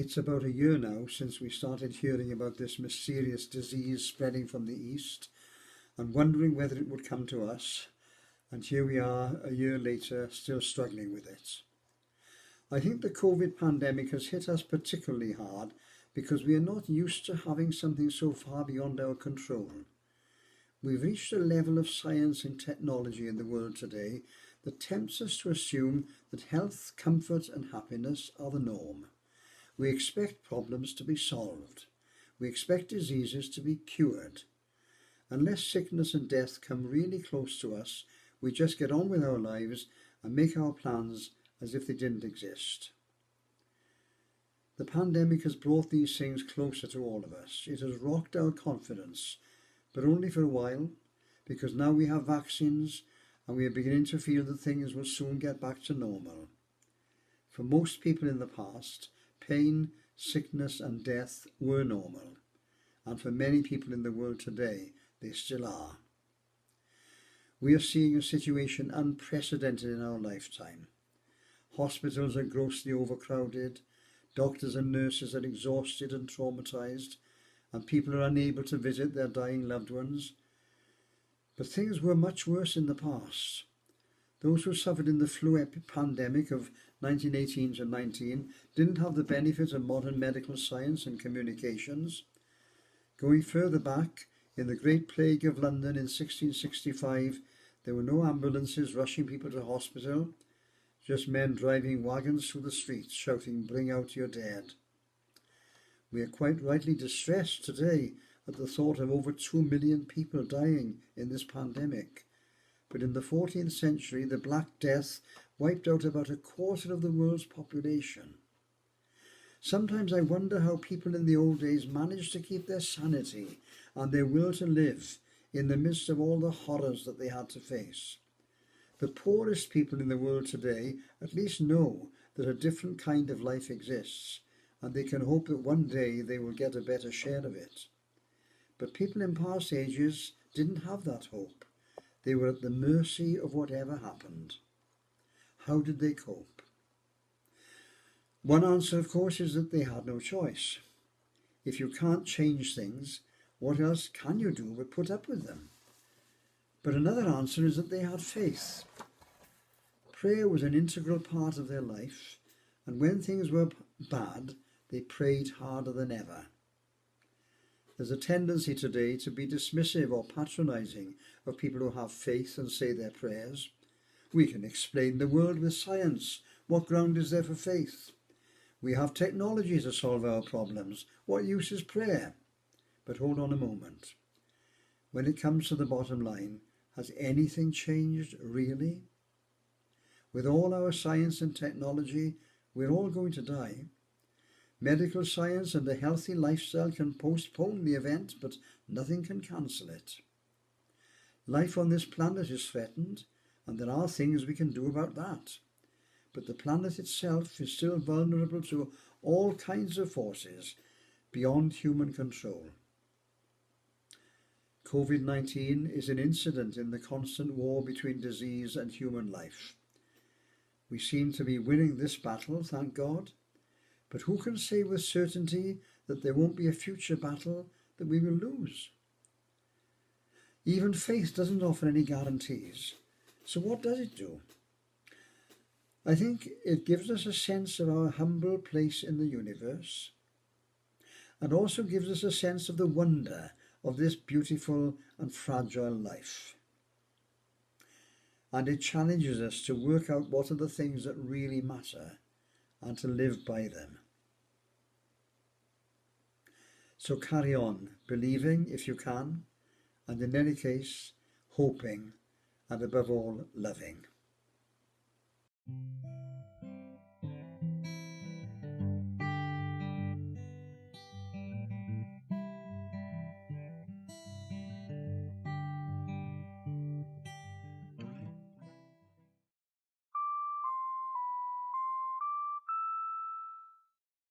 It's about a year now since we started hearing about this mysterious disease spreading from the east and wondering whether it would come to us. And here we are a year later, still struggling with it. I think the COVID pandemic has hit us particularly hard because we are not used to having something so far beyond our control. We've reached a level of science and technology in the world today that tempts us to assume that health, comfort and happiness are the norm. We expect problems to be solved. We expect diseases to be cured. Unless sickness and death come really close to us, we just get on with our lives and make our plans as if they didn't exist. The pandemic has brought these things closer to all of us. It has rocked our confidence, but only for a while, because now we have vaccines and we are beginning to feel that things will soon get back to normal. For most people in the past, pain, sickness and death were normal, and for many people in the world today, they still are. We are seeing a situation unprecedented in our lifetime. Hospitals are grossly overcrowded, doctors and nurses are exhausted and traumatized, and people are unable to visit their dying loved ones. But things were much worse in the past. Those who suffered in the flu pandemic of 1918 to 19 didn't have the benefit of modern medical science and communications. Going further back, in the Great Plague of London in 1665, there were no ambulances rushing people to hospital, just men driving wagons through the streets shouting, "Bring out your dead." We are quite rightly distressed today at the thought of over 2 million people dying in this pandemic. But in the 14th century, the Black Death wiped out about a quarter of the world's population. Sometimes I wonder how people in the old days managed to keep their sanity and their will to live in the midst of all the horrors that they had to face. The poorest people in the world today at least know that a different kind of life exists, and they can hope that one day they will get a better share of it. But people in past ages didn't have that hope. They were at the mercy of whatever happened. How did they cope? One answer, of course, is that they had no choice. If you can't change things, what else can you do but put up with them? But another answer is that they had faith. Prayer was an integral part of their life, and when things were bad, they prayed harder than ever. There's a tendency today to be dismissive or patronising of people who have faith and say their prayers. We can explain the world with science. What ground is there for faith? We have technology to solve our problems. What use is prayer? But hold on a moment. When it comes to the bottom line, has anything changed really? With all our science and technology, we're all going to die. Medical science and a healthy lifestyle can postpone the event, but nothing can cancel it. Life on this planet is threatened, and there are things we can do about that. But the planet itself is still vulnerable to all kinds of forces beyond human control. COVID-19 is an incident in the constant war between disease and human life. We seem to be winning this battle, thank God. But who can say with certainty that there won't be a future battle that we will lose? Even faith doesn't offer any guarantees. So what does it do? I think it gives us a sense of our humble place in the universe, and also gives us a sense of the wonder of this beautiful and fragile life. And it challenges us to work out what are the things that really matter and to live by them. So carry on, believing if you can, and in any case, hoping, and above all, loving.